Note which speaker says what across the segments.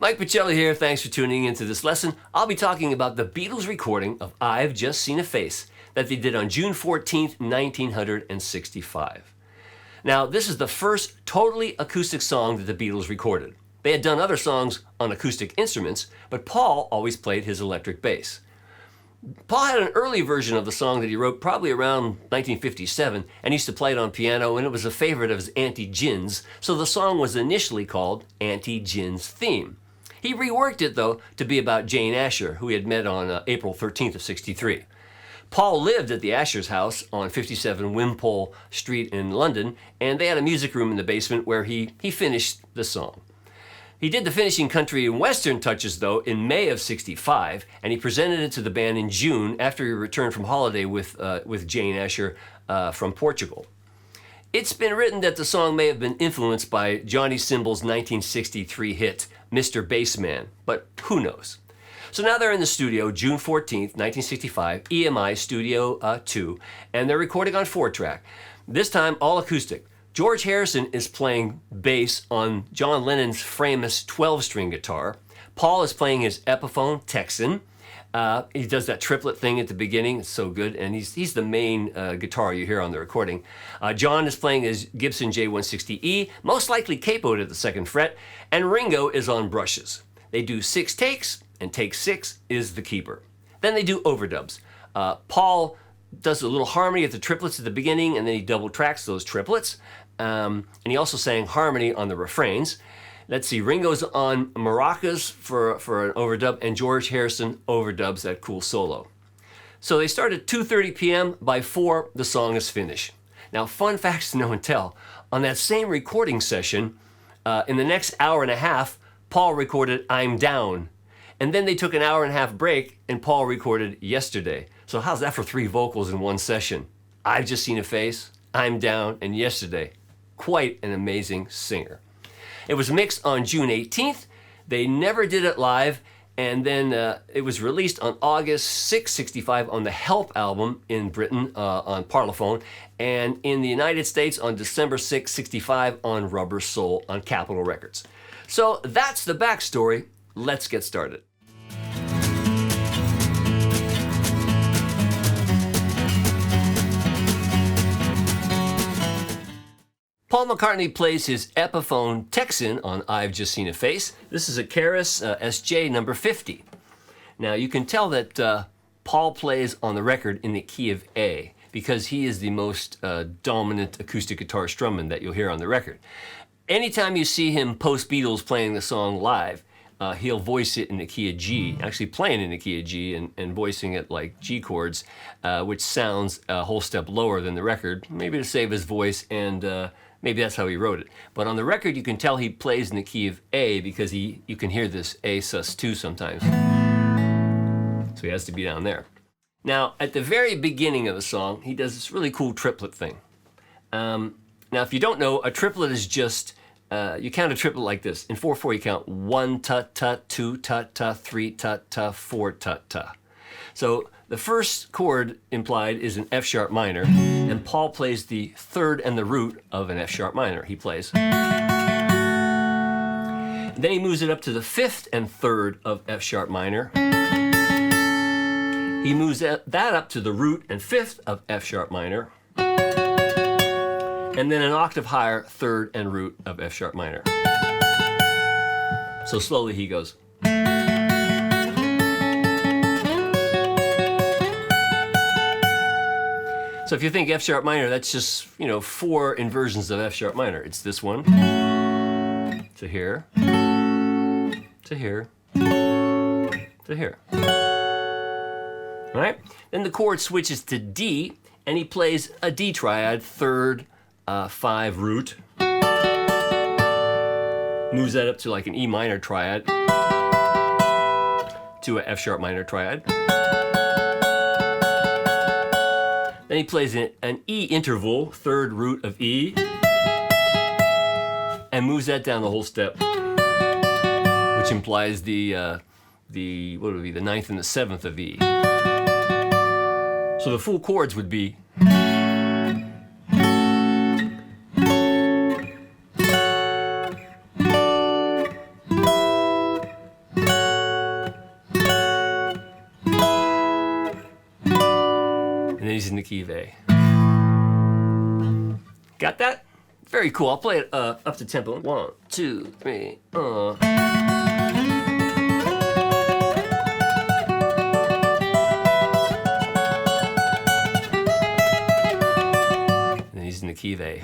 Speaker 1: Mike Pachelli here. Thanks for tuning into this lesson. I'll be talking about the Beatles recording of I've Just Seen a Face that they did on June 14th, 1965. Now, this is the first totally acoustic song that the Beatles recorded. They had done other songs on acoustic instruments, but Paul always played his electric bass. Paul had an early version of the song that he wrote probably around 1957 and used to play it on piano, and it was a favorite of his Auntie Gin's, so the song was initially called Auntie Gin's Theme. He reworked it, though, to be about Jane Asher, who he had met on April 13th of 63. Paul lived at the Asher's house on 57 Wimpole Street in London, and they had a music room in the basement where he finished the song. He did the finishing country and western touches, though, in May of 65, and he presented it to the band in June after he returned from holiday with Jane Asher from Portugal. It's been written that the song may have been influenced by Johnny Cymbals' 1963 hit, Mr. Bassman, but who knows? So now they're in the studio, June 14th, 1965, EMI Studio 2, and they're recording on 4-track. This time, all acoustic. George Harrison is playing bass on John Lennon's famous 12-string guitar. Paul is playing his Epiphone Texan. He does that triplet thing at the beginning. It's so good, and he's the main guitar you hear on the recording. John is playing his Gibson J160E, most likely capoed at the 2nd fret, and Ringo is on brushes. They do 6 takes, and take 6 is the keeper. Then they do overdubs. Paul does a little harmony at the triplets at the beginning, and then he double tracks those triplets. And he also sang harmony on the refrains. Let's see, Ringo's on maracas for an overdub, and George Harrison overdubs that cool solo. So they start at 2:30 p.m. By 4, the song is finished. Now, fun facts to know and tell. On that same recording session, in the next hour and a half, Paul recorded I'm Down. And then they took an hour and a half break, and Paul recorded Yesterday. So how's that for 3 vocals in one session? I've Just Seen a Face, I'm Down, and Yesterday. Quite an amazing singer. It was mixed on June 18th. They never did it live, and then it was released on August 6, 65 on the Help album in Britain on Parlophone, and in the United States on December 6, 65 on Rubber Soul on Capitol Records. So that's the backstory. Let's get started. Paul McCartney plays his Epiphone Texan on I've Just Seen a Face. This is a Keras SJ number 50. Now you can tell that Paul plays on the record in the key of A because he is the most dominant acoustic guitar strumman that you'll hear on the record. Anytime you see him post-Beatles playing the song live, he'll voice it in the key of G, actually playing in the key of G and voicing it like G chords, which sounds a whole step lower than the record, maybe to save his voice, and maybe that's how he wrote it. But on the record, you can tell he plays in the key of A because you can hear this A sus2 sometimes. So he has to be down there. Now, at the very beginning of the song, he does this really cool triplet thing. Now, if you don't know, a triplet is just, you count a triplet like this. In 4/4, you count 1 ta-ta, 2 ta-ta, 3 ta-ta, 4 ta-ta. So the first chord implied is an F sharp minor, and Paul plays the 3rd and the root of an F sharp minor. He plays. And then he moves it up to the 5th and 3rd of F sharp minor. He moves that up to the root and 5th of F sharp minor. And then an octave higher, 3rd and root of F sharp minor. So slowly he goes. So if you think F sharp minor, that's just, 4 inversions of F sharp minor. It's this one, to here, to here, to here. All right? Then the chord switches to D, and he plays a D triad, 3rd, 5 root. Moves that up to like an E minor triad, to a F sharp minor triad. Then he plays an E interval, 3rd root of E, and moves that down the whole step, which implies the 9th and the 7th of E. So the full chords would be then he's in the key of A. Got that? Very cool. I'll play it up to tempo. 1, 2, 3. And then he's in the key of A.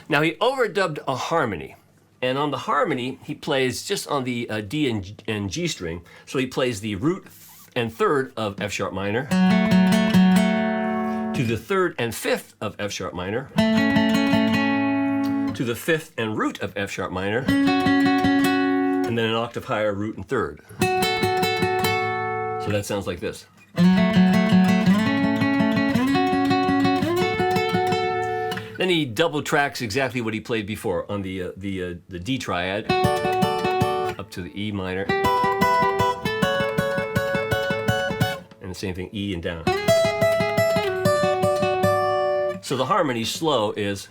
Speaker 1: Now he overdubbed a harmony. And on the harmony, he plays just on the D and G string. So he plays the root and third of F sharp minor to the third and fifth of F sharp minor to the fifth and root of F sharp minor, and then an octave higher root and third. So that sounds like this. Then he double tracks exactly what he played before on the D triad up to the E minor, and the same thing, E and down. So the harmony slow is.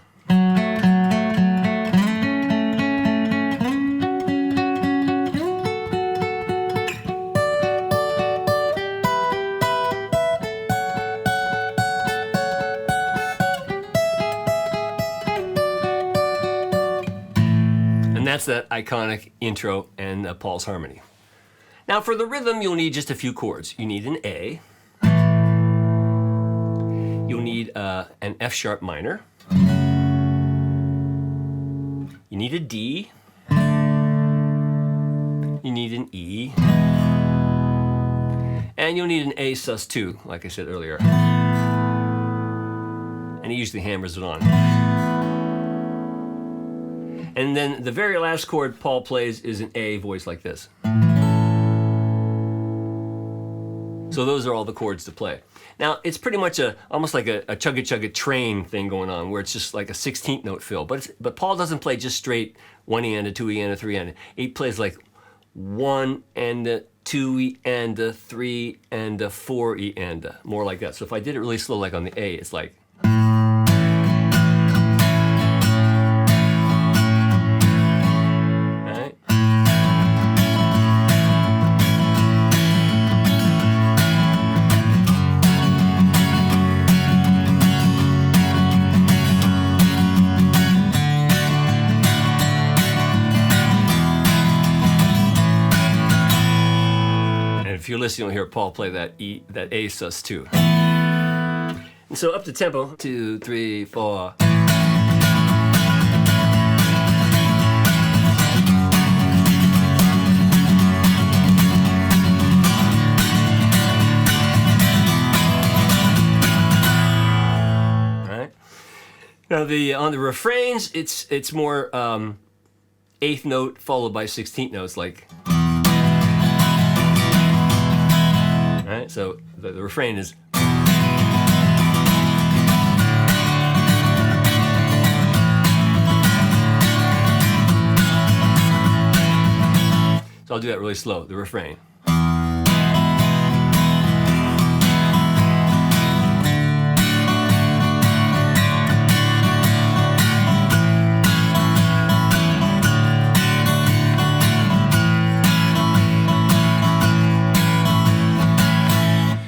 Speaker 1: And that's that iconic intro and Paul's harmony. Now for the rhythm, you'll need just a few chords. You need an A. You'll need an F sharp minor. You need a D. You need an E. And you'll need an A sus2, like I said earlier. And he usually hammers it on. And then the very last chord Paul plays is an A voiced like this. So those are all the chords to play. Now it's pretty much almost like a chugga train thing going on, where it's just like a 16th note fill. But Paul doesn't play just straight 1 E and a 2 E and a 3 and. He plays like 1 and a 2 E and a 3 and a 4 E and a, more like that. So if I did it really slow, like on the A, it's like. If you're listening, you'll hear Paul play that A sus2. And so up to tempo, 2, 3, 4. Now on the refrains, it's more 8th note followed by 16th notes, like. Right? So the refrain is. So I'll do that really slow. The refrain.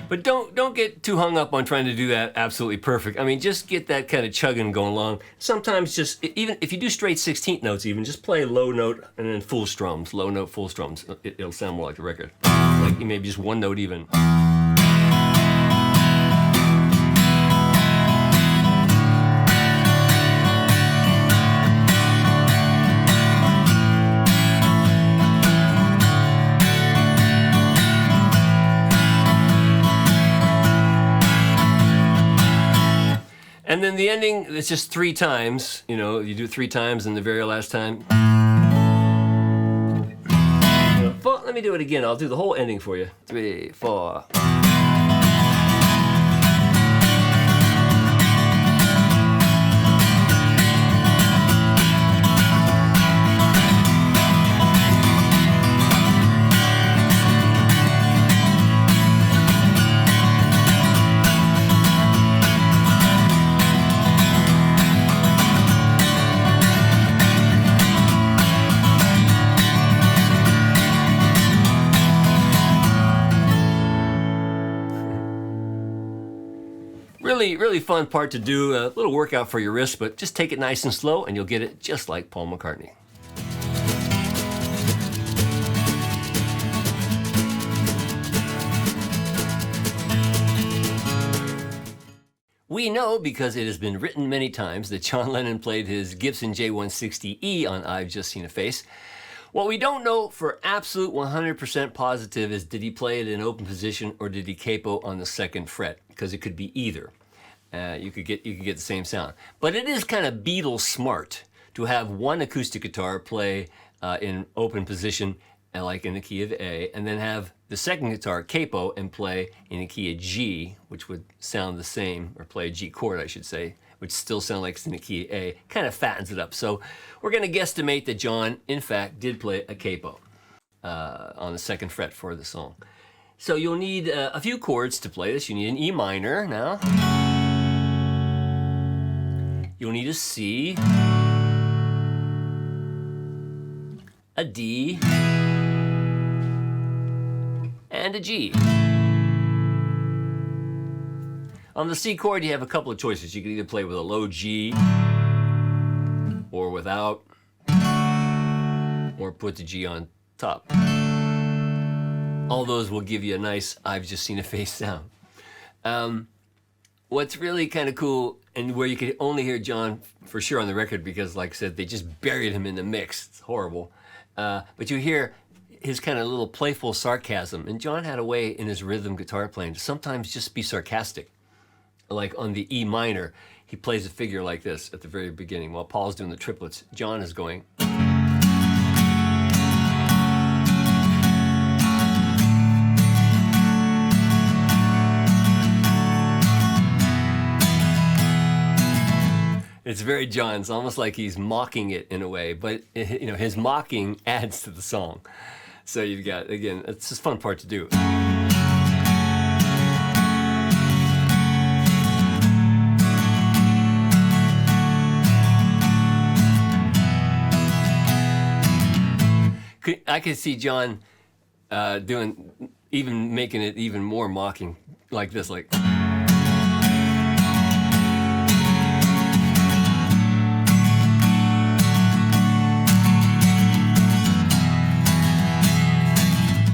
Speaker 1: But don't get too hung up on trying to do that absolutely perfect. I mean, just get that kind of chugging going along. Sometimes just, even if you do straight 16th notes even, just play low note and then full strums, low note, full strums. It'll sound more like the record. Like maybe just 1 note even. And then the ending, it's just 3 times. You know, you do it 3 times, and the very last time. Well, let me do it again. I'll do the whole ending for you. 3, 4. Really, really fun part to do. A little workout for your wrist, but just take it nice and slow and you'll get it just like Paul McCartney. We know, because it has been written many times, that John Lennon played his Gibson J160E on I've Just Seen a Face. What we don't know for absolute 100% positive is, did he play it in open position or did he capo on the second fret? Because it could be either. You could get the same sound. But it is kind of Beatles smart to have one acoustic guitar play in open position, like in the key of A, and then have the second guitar capo and play in a key of G, which would sound the same, or play a G chord, I should say, which still sound like it's in the key of A. Kind of fattens it up. So we're going to guesstimate that John, in fact, did play a capo on the second fret for the song. So you'll need a few chords to play this. You need an E minor now. You'll need a C, a D, and a G. On the C chord, you have a couple of choices. You can either play with a low G, or without, or put the G on top. All those will give you a nice I've Just Seen a Face sound. What's really kind of cool, and where you can only hear John for sure on the record, because like I said, they just buried him in the mix. It's horrible. But you hear his kind of little playful sarcasm. And John had a way in his rhythm guitar playing to sometimes just be sarcastic. Like on the E minor, he plays a figure like this at the very beginning. While Paul's doing the triplets, John is going. It's very John. It's almost like he's mocking it in a way, but his mocking adds to the song. So you've got, again, it's just a fun part to do. I could see John making it even more mocking, like this, like.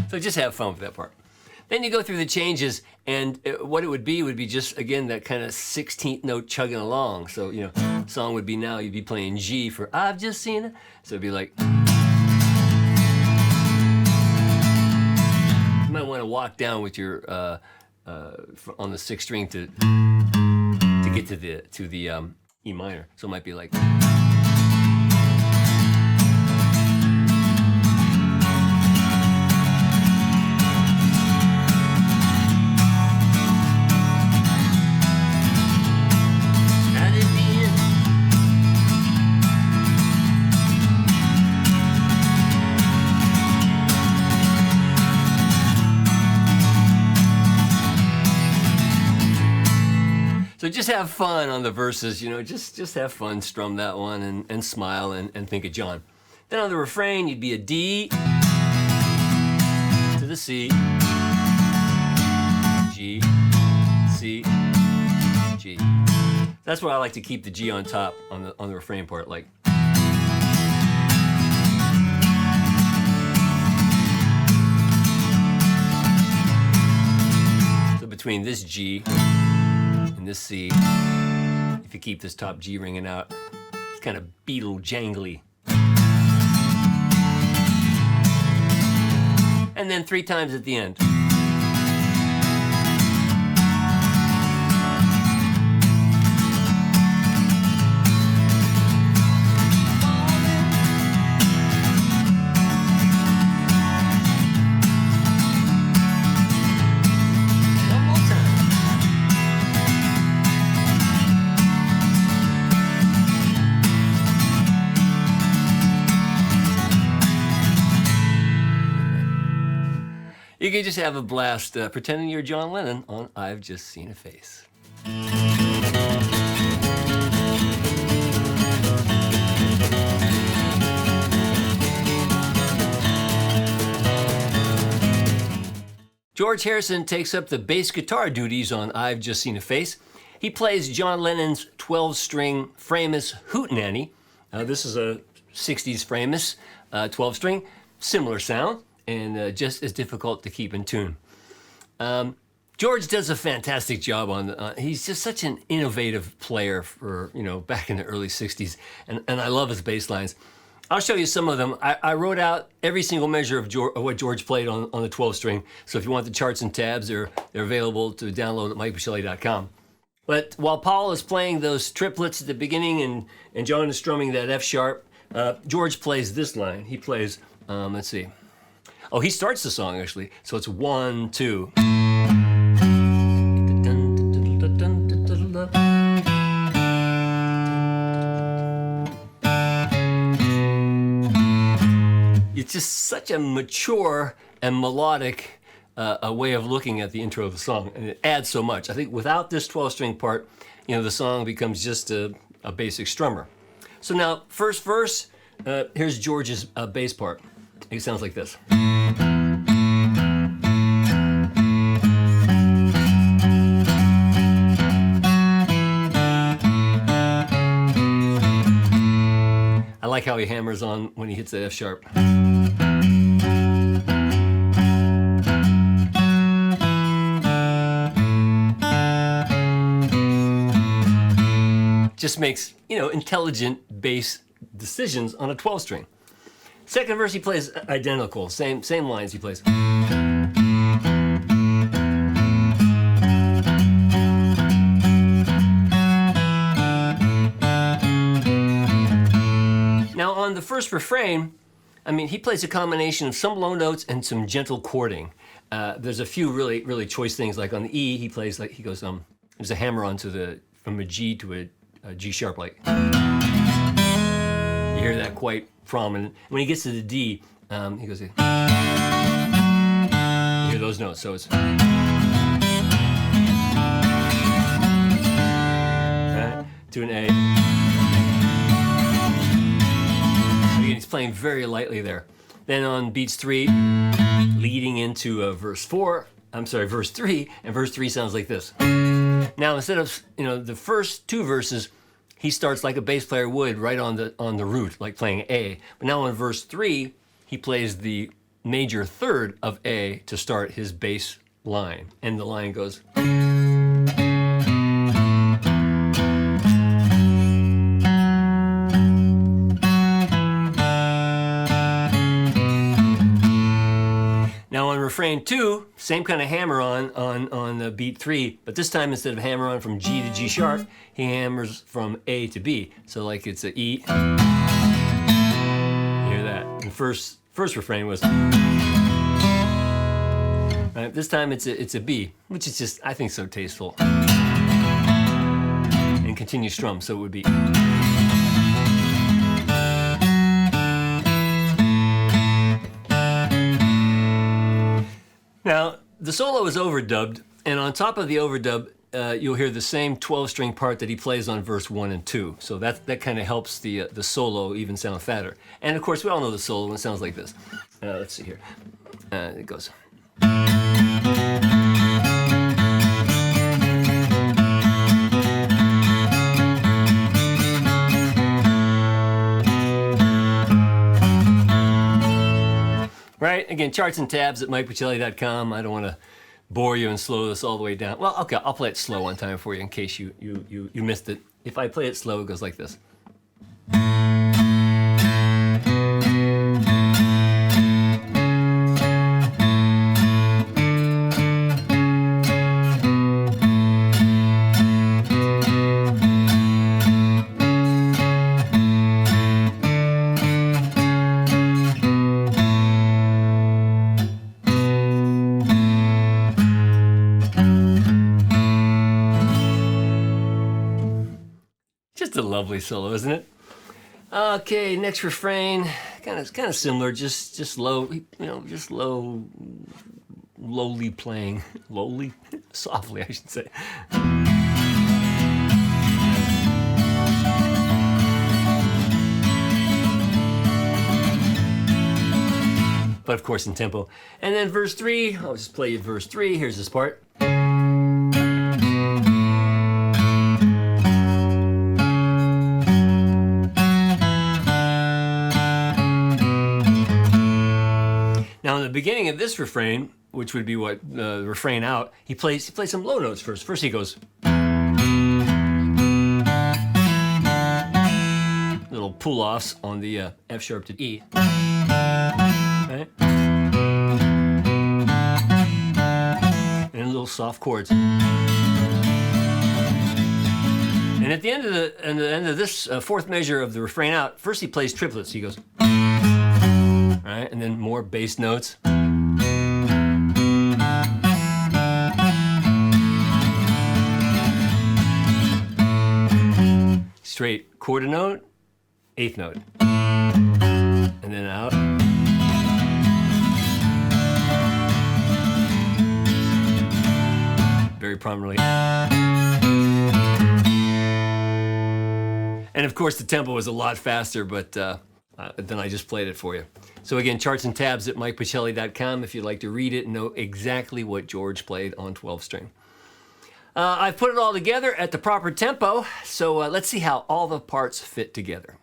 Speaker 1: So just have fun with that part. Then you go through the changes, and what it would be just, again, that kind of 16th note chugging along. So, song would be now, you'd be playing G for I've just seen it. So it'd be like. You might want to walk down with your, on the sixth string to get to the E minor. So it might be like. So just have fun on the verses, just have fun, strum that one and smile and think of John. Then on the refrain, you'd be a D to the C, G, C, G. That's why I like to keep the G on top on the refrain part, like. So between this G and this C, if you keep this top G ringing out, it's kind of Beatle jangly. And then 3 times at the end. You can just have a blast pretending you're John Lennon on I've Just Seen a Face. George Harrison takes up the bass guitar duties on I've Just Seen a Face, He plays John Lennon's 12-string Framus Hootenanny. This is a 60s Framus 12-string, similar sound, and just as difficult to keep in tune. George does a fantastic job on he's just such an innovative player for, back in the early 60s, and I love his bass lines. I'll show you some of them. I wrote out every single measure of what George played on the 12-string, so if you want the charts and tabs, they're available to download at MikePachelli.com. But while Paul is playing those triplets at the beginning and John is strumming that F sharp, George plays this line. He plays, let's see. Oh, he starts the song, actually, so it's 1, 2. It's just such a mature and melodic a way of looking at the intro of the song, and it adds so much. I think without this 12-string part, the song becomes just a basic strummer. So now, first verse, here's George's bass part. It sounds like this. I like how he hammers on when he hits the F sharp. Just makes, intelligent bass decisions on a 12-string. Second verse, he plays identical, same lines he plays. Now on the first refrain, he plays a combination of some low notes and some gentle chording. There's a few really, really choice things, like on the E, he plays he goes, there's a hammer on from a G to a G sharp, like. You hear that quite prominent. When he gets to the D, he goes, you hear those notes, so it's. Right, to an A. Again, he's playing very lightly there. Then on beats 3, leading into verse 3, and verse 3 sounds like this. Now, instead of the first 2 verses, he starts like a bass player would, right on the root, like playing A. But now in verse 3, he plays the major third of A to start his bass line, and the line goes. Now on refrain 2, same kind of hammer on the beat 3, but this time instead of hammer on from G to G sharp, he hammers from A to B. So like it's a E. You hear that? And first refrain was. Right, this time it's a B, which is just, I think, so tasteful. And continue strum, so it would be. Now, the solo is overdubbed, and on top of the overdub, you'll hear the same 12-string part that he plays on verse 1 and 2. So that kind of helps the solo even sound fatter. And of course, we all know the solo, and it sounds like this. Let's see here. It goes. Right? Again, charts and tabs at MikePachelli.com. I don't want to bore you and slow this all the way down. Well, okay, I'll play it slow one time for you in case you missed it. If I play it slow, it goes like this. Just a lovely solo, isn't it? Okay, next refrain, kind of similar, just low, just lowly playing, lowly, softly, I should say. But of course in tempo. And then verse 3, I'll just play you verse 3. Here's this part. beginning of this refrain, which would be what the refrain out, he plays some low notes first. First he goes, little pull-offs on the F sharp to E. Right? And little soft chords. And at the end of this fourth measure of the refrain out, first he plays triplets. He goes, right, and then more bass notes. Straight quarter note, eighth note, and then out. Very prominently. And of course the tempo is a lot faster, but then I just played it for you. So again, charts and tabs at MikePachelli.com if you'd like to read it and know exactly what George played on 12-string. I've put it all together at the proper tempo, so let's see how all the parts fit together.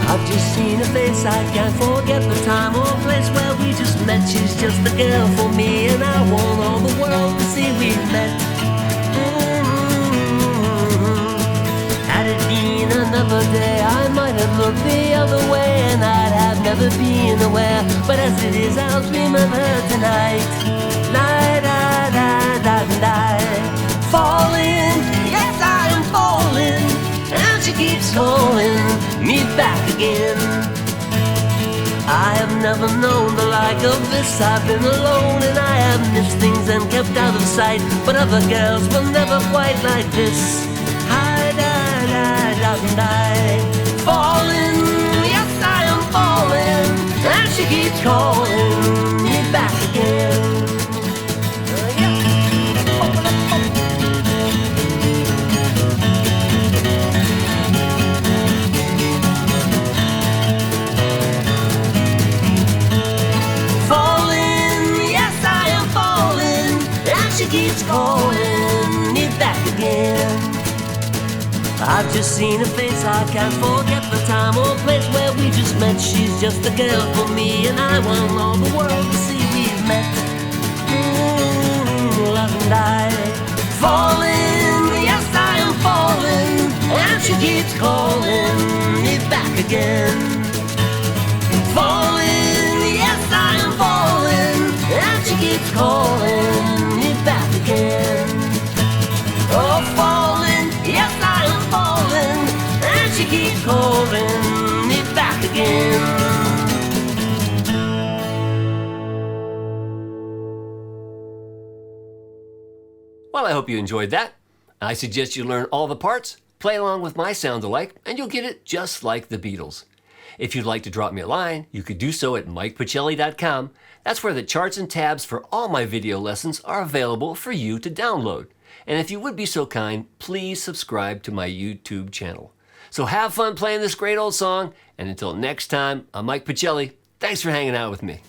Speaker 1: I've just seen her face, I can't forget the time or place where we just met. She's just the girl for me, and I want all the world to see we met. Had it been another day, I might have looked the other way, and I'd have never been aware. But as it is, I'll dream of her tonight. Falling, yes I am falling, and she keeps calling me back again. I have never known the like of this. I've been alone and I have missed things and kept out of sight, but other girls were never quite like this. Falling, yes I am falling, and she keeps calling me back again. Keeps calling me back again. I've just seen her face, I can't forget the time or place where we just met. She's just the girl for me, and I want all the world to see we've met. And I falling, yes I am falling, and she keeps calling me back again. Falling, yes I am falling, and she keeps calling me back again. Oh, falling, yes I am falling, and she keeps calling me back again. Well, I hope you enjoyed that. I suggest you learn all the parts, play along with my sound alike, and you'll get it just like the Beatles. If you'd like to drop me a line, you could do so at MikePachelli.com. That's where the charts and tabs for all my video lessons are available for you to download. And if you would be so kind, please subscribe to my YouTube channel. So have fun playing this great old song, and until next time, I'm Mike Pachelli. Thanks for hanging out with me.